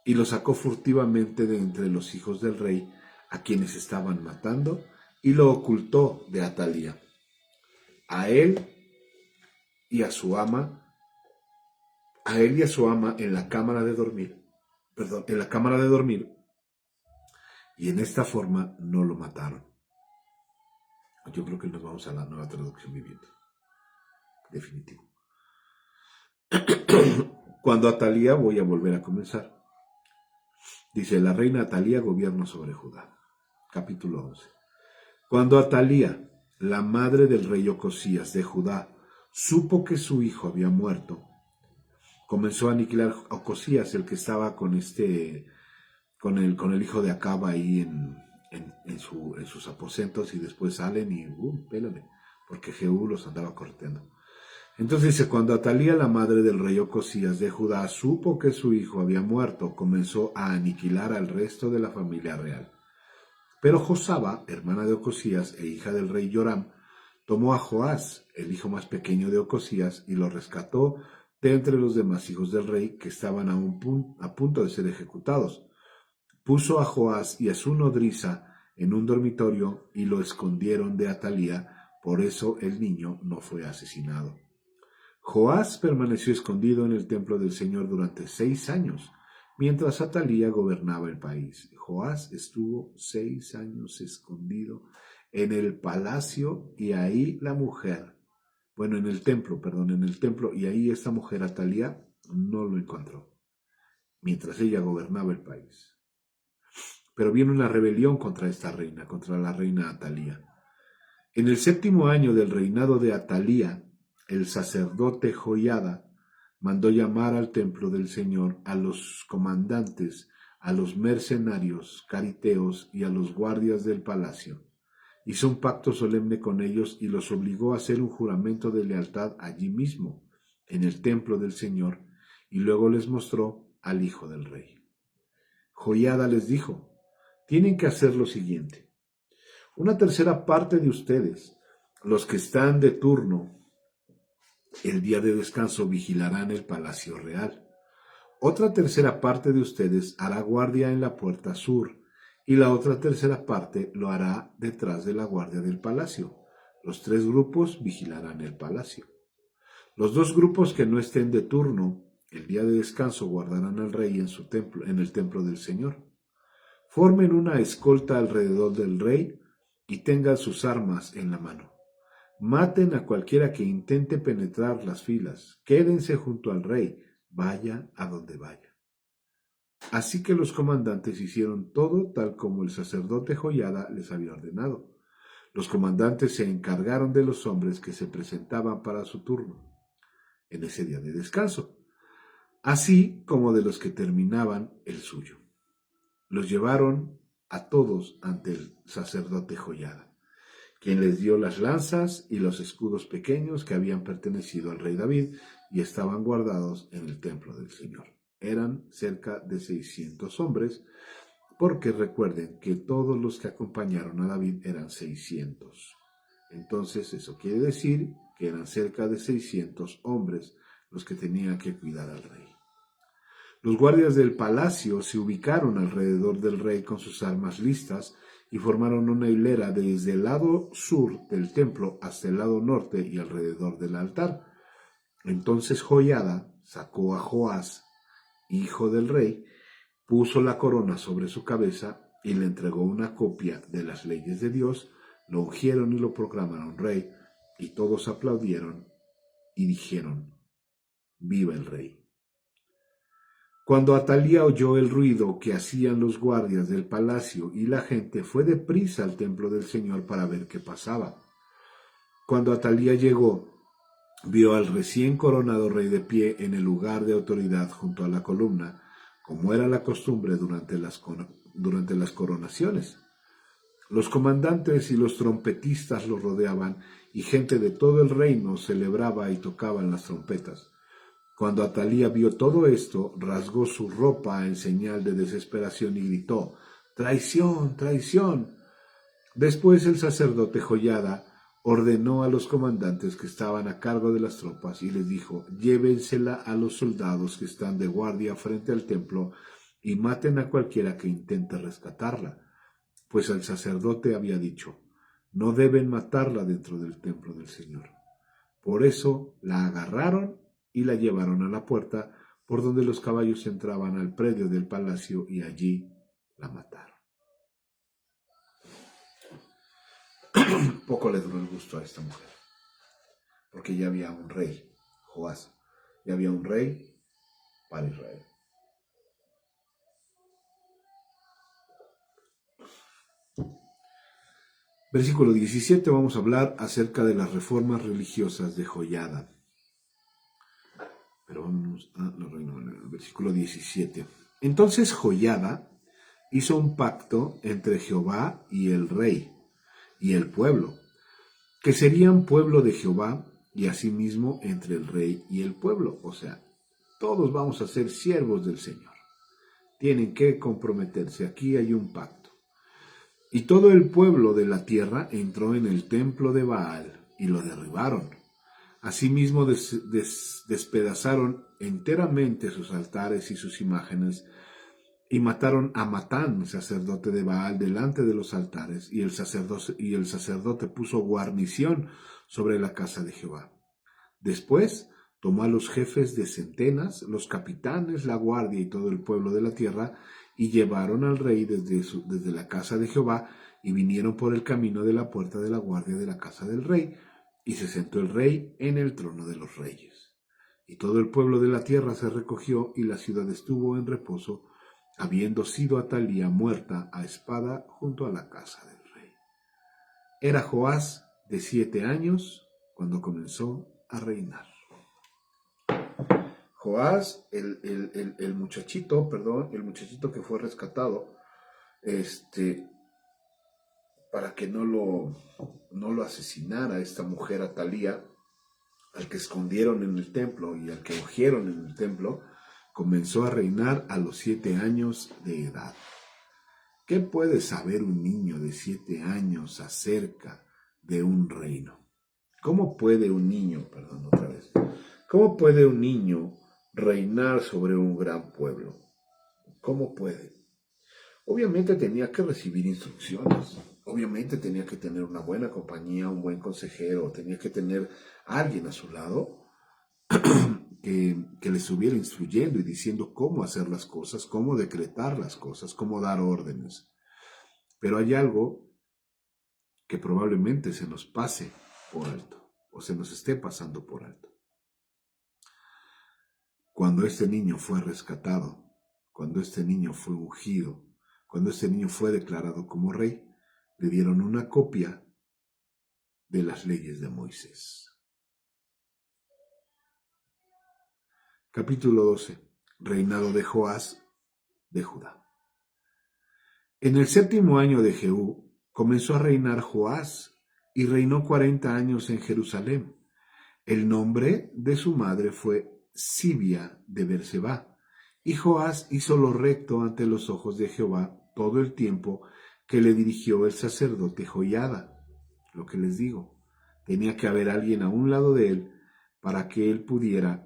y lo sacó furtivamente de entre los hijos del rey, a quienes estaban matando, y lo ocultó de Atalía. A él y a su ama en la cámara de dormir, y en esta forma no lo mataron. Yo creo que nos vamos a la Nueva Traducción Viviente. Definitivo. Cuando Atalía, voy a volver a comenzar. Dice, la reina Atalía gobierna sobre Judá. Capítulo 11. Cuando Atalía, la madre del rey Ocosías de Judá, supo que su hijo había muerto, comenzó a aniquilar a Ocosías, el que estaba con el hijo de Acab ahí en sus aposentos, y después salen y pélale, porque Jehú los andaba correteando. Entonces dice, cuando Atalía, la madre del rey Ocosías de Judá, supo que su hijo había muerto, comenzó a aniquilar al resto de la familia real. Pero Josaba, hermana de Ocosías e hija del rey Joram, tomó a Joás, el hijo más pequeño de Ocosías, y lo rescató de entre los demás hijos del rey que estaban a punto de ser ejecutados. Puso a Joás y a su nodriza en un dormitorio y lo escondieron de Atalía, por eso el niño no fue asesinado. Joás permaneció escondido en el templo del Señor durante 6 años, mientras Atalía gobernaba el país. Joás estuvo 6 años escondido en el palacio, y ahí la mujer, en el templo, y ahí esta mujer Atalía no lo encontró, mientras ella gobernaba el país. Pero viene una rebelión contra esta reina, contra la reina Atalía. En el 7º año del reinado de Atalía, el sacerdote Joiada mandó llamar al templo del Señor a los comandantes, a los mercenarios cariteos y a los guardias del palacio. Hizo un pacto solemne con ellos y los obligó a hacer un juramento de lealtad allí mismo, en el templo del Señor, y luego les mostró al hijo del rey. Joiada les dijo, tienen que hacer lo siguiente. Una tercera parte de ustedes, los que están de turno el día de descanso, vigilarán el palacio real. Otra tercera parte de ustedes hará guardia en la puerta sur, y la otra tercera parte lo hará detrás de la guardia del palacio. Los 3 grupos vigilarán el palacio. Los 2 grupos que no estén de turno el día de descanso guardarán al rey en su templo, en el templo del Señor. Formen una escolta alrededor del rey y tengan sus armas en la mano. Maten a cualquiera que intente penetrar las filas. Quédense junto al rey, vaya a donde vaya. Así que los comandantes hicieron todo tal como el sacerdote Joiada les había ordenado. Los comandantes se encargaron de los hombres que se presentaban para su turno en ese día de descanso, así como de los que terminaban el suyo. Los llevaron a todos ante el sacerdote Joiada, quien les dio las lanzas y los escudos pequeños que habían pertenecido al rey David y estaban guardados en el templo del Señor. Eran cerca de 600 hombres, porque recuerden que todos los que acompañaron a David eran 600. Entonces eso quiere decir que eran cerca de 600 hombres los que tenían que cuidar al rey. Los guardias del palacio se ubicaron alrededor del rey con sus armas listas y formaron una hilera desde el lado sur del templo hasta el lado norte y alrededor del altar. Entonces Joiada sacó a Joás, hijo del rey, puso la corona sobre su cabeza y le entregó una copia de las leyes de Dios, lo ungieron y lo proclamaron rey, y todos aplaudieron y dijeron, ¡viva el rey! Cuando Atalía oyó el ruido que hacían los guardias del palacio y la gente, fue deprisa al templo del Señor para ver qué pasaba. Cuando Atalía llegó, vio al recién coronado rey de pie en el lugar de autoridad junto a la columna, como era la costumbre durante las coronaciones. Los comandantes y los trompetistas lo rodeaban, y gente de todo el reino celebraba y tocaban las trompetas. Cuando Atalía vio todo esto, rasgó su ropa en señal de desesperación y gritó: ¡Traición, traición! Después el sacerdote Joiada ordenó a los comandantes que estaban a cargo de las tropas y les dijo: llévensela a los soldados que están de guardia frente al templo y maten a cualquiera que intente rescatarla, pues el sacerdote había dicho: no deben matarla dentro del templo del Señor. Por eso la agarraron y la llevaron a la puerta por donde los caballos entraban al predio del palacio, y allí la mataron. Poco le duró el gusto a esta mujer, porque ya había un rey, Joás, ya había un rey para Israel. Versículo 17, vamos a hablar acerca de las reformas religiosas de Joiada. Pero vamos al versículo 17. Entonces Joiada hizo un pacto entre Jehová y el rey y el pueblo, que serían pueblo de Jehová, y asimismo entre el rey y el pueblo. O sea, todos vamos a ser siervos del Señor. Tienen que comprometerse. Aquí hay un pacto. Y todo el pueblo de la tierra entró en el templo de Baal y lo derribaron. Asimismo despedazaron enteramente sus altares y sus imágenes, y mataron a Matán, sacerdote de Baal, delante de los altares, y el sacerdote puso guarnición sobre la casa de Jehová. Después tomó a los jefes de centenas, los capitanes, la guardia y todo el pueblo de la tierra, y llevaron al rey desde la casa de Jehová, y vinieron por el camino de la puerta de la guardia de la casa del rey, y se sentó el rey en el trono de los reyes. Y todo el pueblo de la tierra se recogió, y la ciudad estuvo en reposo, habiendo sido Atalía muerta a espada junto a la casa del rey. Era Joás de 7 años cuando comenzó a reinar. Joás, el muchachito que fue rescatado, para que no lo asesinara esta mujer Atalía, al que escondieron en el templo y al que ungieron en el templo, comenzó a reinar a los 7 años de edad. ¿Qué puede saber un niño de 7 años acerca de un reino? ¿Cómo puede un niño reinar sobre un gran pueblo? ¿Cómo puede? Obviamente tenía que recibir instrucciones, obviamente tenía que tener una buena compañía, un buen consejero, tenía que tener a alguien a su lado que le estuviera instruyendo y diciendo cómo hacer las cosas, cómo decretar las cosas, cómo dar órdenes. Pero hay algo que probablemente se nos pase por alto, o se nos esté pasando por alto. Cuando este niño fue rescatado, cuando este niño fue ungido, cuando este niño fue declarado como rey, le dieron una copia de las leyes de Moisés. Capítulo 12. Reinado de Joás de Judá. En el 7º año de Jehú comenzó a reinar Joás, y reinó 40 años en Jerusalén. El nombre de su madre fue Sibia de Berseba, y Joás hizo lo recto ante los ojos de Jehová todo el tiempo que le dirigió el sacerdote Joiada. Lo que les digo, tenía que haber alguien a un lado de él para que él pudiera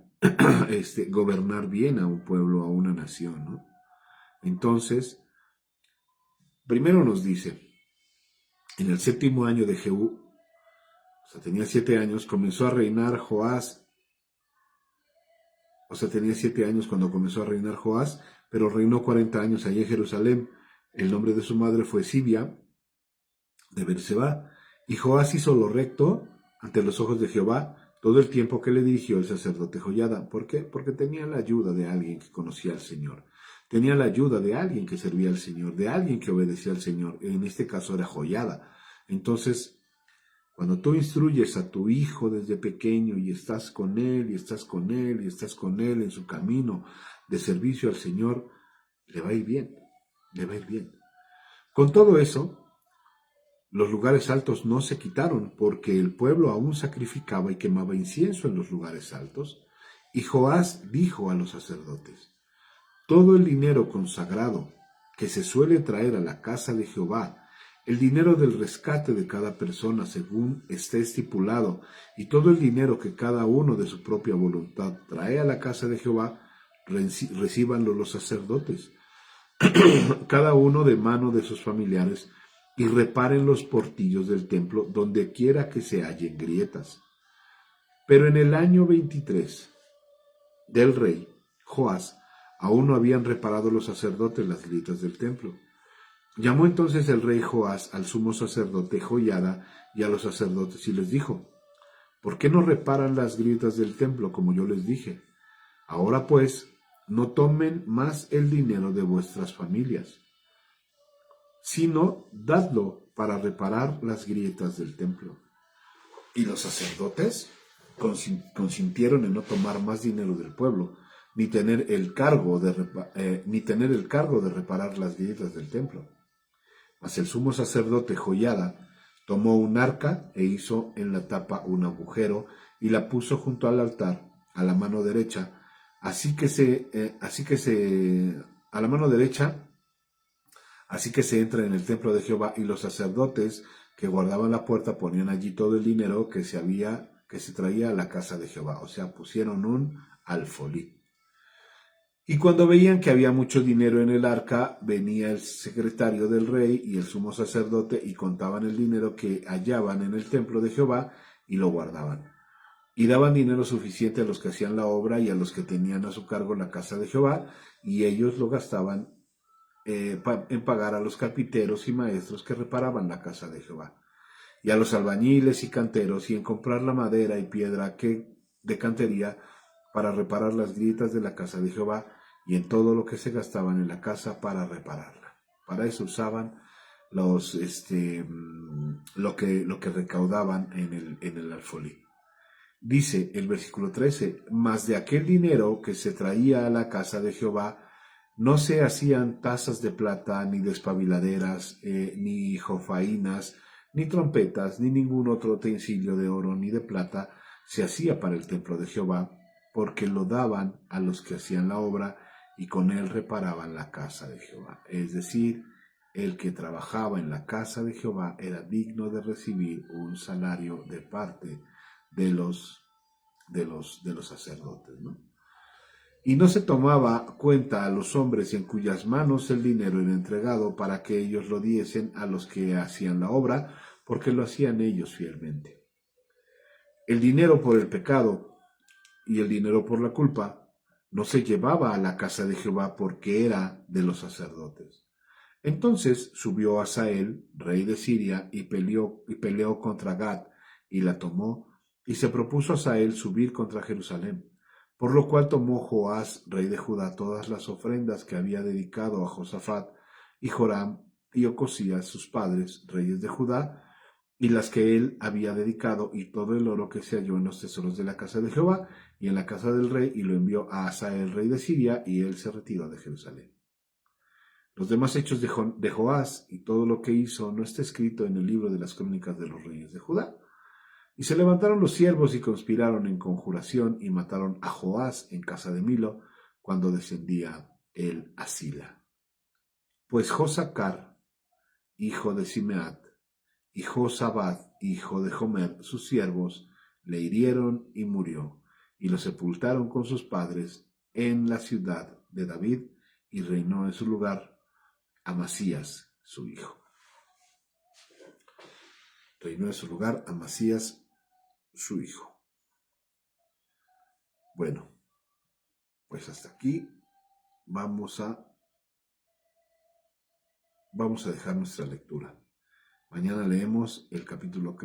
gobernar bien a un pueblo, a una nación, ¿no? Entonces, primero nos dice, en el 7º año de Jehú, o sea, tenía 7 años, comenzó a reinar Joás. O sea, tenía 7 años cuando comenzó a reinar Joás, pero reinó 40 años allí en Jerusalén. El nombre de su madre fue Sibia de Berseba, y Joás hizo lo recto ante los ojos de Jehová todo el tiempo que le dirigió el sacerdote Joiada. ¿Por qué? Porque tenía la ayuda de alguien que conocía al Señor. Tenía la ayuda de alguien que servía al Señor, de alguien que obedecía al Señor. En este caso era Joiada. Entonces, cuando tú instruyes a tu hijo desde pequeño y estás con él, y estás con él, y estás con él en su camino de servicio al Señor, le va a ir bien, le va a ir bien. Con todo eso, los lugares altos no se quitaron porque el pueblo aún sacrificaba y quemaba incienso en los lugares altos. Y Joás dijo a los sacerdotes: todo el dinero consagrado que se suele traer a la casa de Jehová, el dinero del rescate de cada persona según esté estipulado, y todo el dinero que cada uno de su propia voluntad trae a la casa de Jehová, recíbanlo los sacerdotes, cada uno de mano de sus familiares, y reparen los portillos del templo donde quiera que se hallen grietas. Pero en el año 23 del rey Joás, aún no habían reparado los sacerdotes las grietas del templo. Llamó entonces el rey Joás al sumo sacerdote Joiada y a los sacerdotes y les dijo: ¿por qué no reparan las grietas del templo como yo les dije? Ahora pues, no tomen más el dinero de vuestras familias, sino dadlo para reparar las grietas del templo. Y los sacerdotes consintieron en no tomar más dinero del pueblo, ni tener el cargo de reparar las grietas del templo. Mas el sumo sacerdote Joiada tomó un arca e hizo en la tapa un agujero y la puso junto al altar a la mano derecha, así que se entra en el templo de Jehová, y los sacerdotes que guardaban la puerta ponían allí todo el dinero que se traía a la casa de Jehová, o sea, pusieron un alfolí. Y cuando veían que había mucho dinero en el arca, venía el secretario del rey y el sumo sacerdote y contaban el dinero que hallaban en el templo de Jehová y lo guardaban. Y daban dinero suficiente a los que hacían la obra y a los que tenían a su cargo la casa de Jehová, y ellos lo gastaban en pagar a los carpinteros y maestros que reparaban la casa de Jehová, y a los albañiles y canteros, y en comprar la madera y piedra de cantería para reparar las grietas de la casa de Jehová, y en todo lo que se gastaban en la casa para repararla. Para eso usaban lo que recaudaban en el alfolí. Dice el versículo 13: mas de aquel dinero que se traía a la casa de Jehová, no se hacían tazas de plata, ni despabiladeras, ni jofainas, ni trompetas, ni ningún otro utensilio de oro ni de plata se hacía para el templo de Jehová, porque lo daban a los que hacían la obra, y con él reparaban la casa de Jehová. Es decir, el que trabajaba en la casa de Jehová era digno de recibir un salario de parte de los sacerdotes, ¿no? Y no se tomaba cuenta a los hombres en cuyas manos el dinero era entregado para que ellos lo diesen a los que hacían la obra, porque lo hacían ellos fielmente. El dinero por el pecado y el dinero por la culpa no se llevaba a la casa de Jehová, porque era de los sacerdotes. Entonces subió Hazael, rey de Siria, y peleó contra Gat, y la tomó, y se propuso Hazael subir contra Jerusalén. Por lo cual tomó Joás, rey de Judá, todas las ofrendas que había dedicado a Josafat, y Joram, y Ocosías, sus padres, reyes de Judá, y las que él había dedicado, y todo el oro que se halló en los tesoros de la casa de Jehová, y en la casa del rey, y lo envió a Hazael, rey de Siria, y él se retiró de Jerusalén. Los demás hechos de Joás y todo lo que hizo no está escrito en el libro de las crónicas de los reyes de Judá. Y se levantaron los siervos y conspiraron en conjuración y mataron a Joás en casa de Milo cuando descendía él a Sila. Pues Josacar, hijo de Simeat, y Josabad, hijo de Jomer, sus siervos, le hirieron y murió, y lo sepultaron con sus padres en la ciudad de David, y reinó en su lugar Amasías, su hijo. Reinó en su lugar Amasías, su hijo. Bueno, pues hasta aquí vamos a dejar nuestra lectura. Mañana leemos el capítulo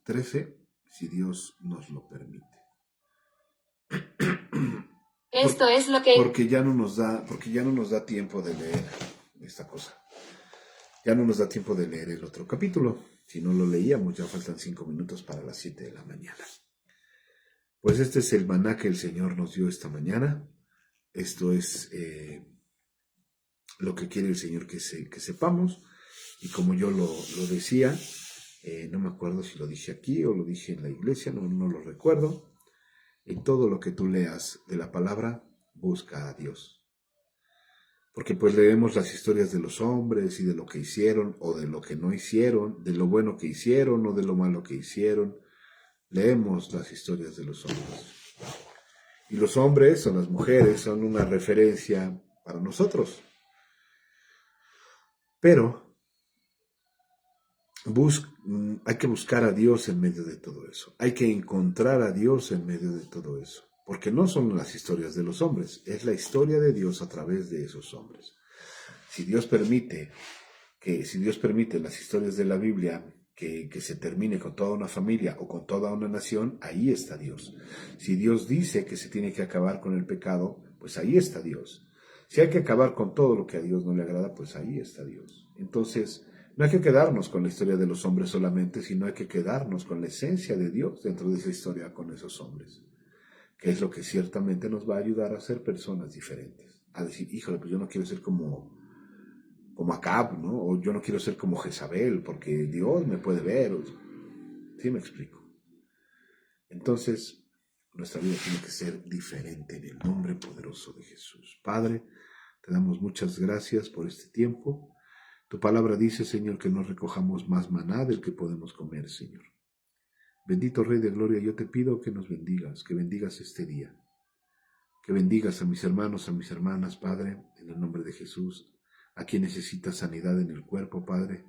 13, si Dios nos lo permite. Esto es lo que... Porque ya no nos da tiempo de leer esta cosa. Ya no nos da tiempo de leer el otro capítulo. Si no lo leíamos, ya faltan 5 minutos para las 7 de la mañana. Pues este es el maná que el Señor nos dio esta mañana. Esto es lo que quiere el Señor que sepamos. Y como yo lo decía, no me acuerdo si lo dije aquí o lo dije en la iglesia, no lo recuerdo. En todo lo que tú leas de la palabra, busca a Dios. Porque pues leemos las historias de los hombres y de lo que hicieron o de lo que no hicieron, de lo bueno que hicieron o de lo malo que hicieron. Leemos las historias de los hombres. Y los hombres o las mujeres son una referencia para nosotros. Pero hay que buscar a Dios en medio de todo eso. Hay que encontrar a Dios en medio de todo eso. Porque no son las historias de los hombres, es la historia de Dios a través de esos hombres. Si Dios permite las historias de la Biblia que se termine con toda una familia o con toda una nación, ahí está Dios. Si Dios dice que se tiene que acabar con el pecado, pues ahí está Dios. Si hay que acabar con todo lo que a Dios no le agrada, pues ahí está Dios. Entonces, no hay que quedarnos con la historia de los hombres solamente, sino hay que quedarnos con la esencia de Dios dentro de esa historia con esos hombres, que es lo que ciertamente nos va a ayudar a ser personas diferentes. A decir, híjole, pues yo no quiero ser como Acab, ¿no? O yo no quiero ser como Jezabel, porque Dios me puede ver. ¿Sí me explico? Entonces, nuestra vida tiene que ser diferente en el nombre poderoso de Jesús. Padre, te damos muchas gracias por este tiempo. Tu palabra dice, Señor, que no recojamos más maná del que podemos comer, Señor. Bendito Rey de Gloria, yo te pido que nos bendigas, que bendigas este día, que bendigas a mis hermanos, a mis hermanas, Padre, en el nombre de Jesús. A quien necesita sanidad en el cuerpo, Padre,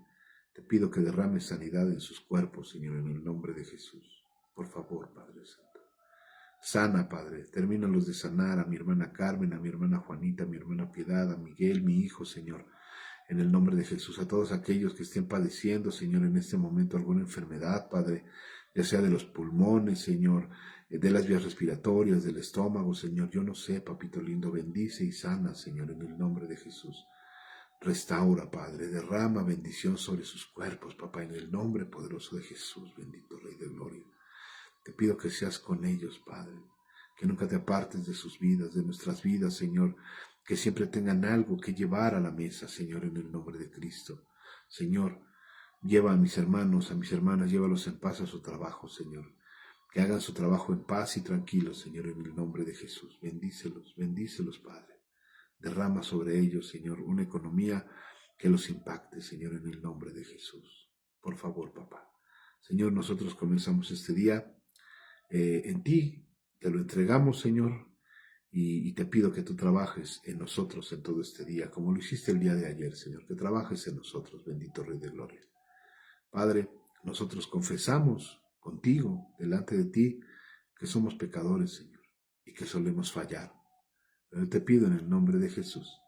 te pido que derrames sanidad en sus cuerpos, Señor, en el nombre de Jesús. Por favor, Padre Santo. Sana, Padre, termínalos de sanar a mi hermana Carmen, a mi hermana Juanita, a mi hermana Piedad, a Miguel, mi hijo, Señor, en el nombre de Jesús. A todos aquellos que estén padeciendo, Señor, en este momento alguna enfermedad, Padre, ya sea de los pulmones, Señor, de las vías respiratorias, del estómago, Señor, yo no sé, papito lindo, bendice y sana, Señor, en el nombre de Jesús. Restaura, Padre, derrama bendición sobre sus cuerpos, papá, en el nombre poderoso de Jesús, bendito Rey de Gloria. Te pido que seas con ellos, Padre, que nunca te apartes de sus vidas, de nuestras vidas, Señor, que siempre tengan algo que llevar a la mesa, Señor, en el nombre de Cristo. Señor, lleva a mis hermanos, a mis hermanas, llévalos en paz a su trabajo, Señor, que hagan su trabajo en paz y tranquilos, Señor, en el nombre de Jesús. Bendícelos, Padre. Derrama sobre ellos, Señor, una economía que los impacte, Señor, en el nombre de Jesús. Por favor, papá. Señor, nosotros comenzamos este día en ti, te lo entregamos, Señor, y te pido que tú trabajes en nosotros en todo este día, como lo hiciste el día de ayer, Señor, que trabajes en nosotros, bendito Rey de Gloria. Padre, nosotros confesamos contigo, delante de ti, que somos pecadores, Señor, y que solemos fallar. Pero te pido en el nombre de Jesús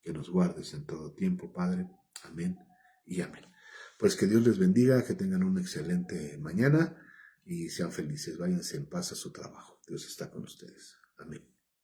que nos guardes en todo tiempo, Padre. Amén y amén. Pues que Dios les bendiga, que tengan una excelente mañana y sean felices. Váyanse en paz a su trabajo. Dios está con ustedes. Amén.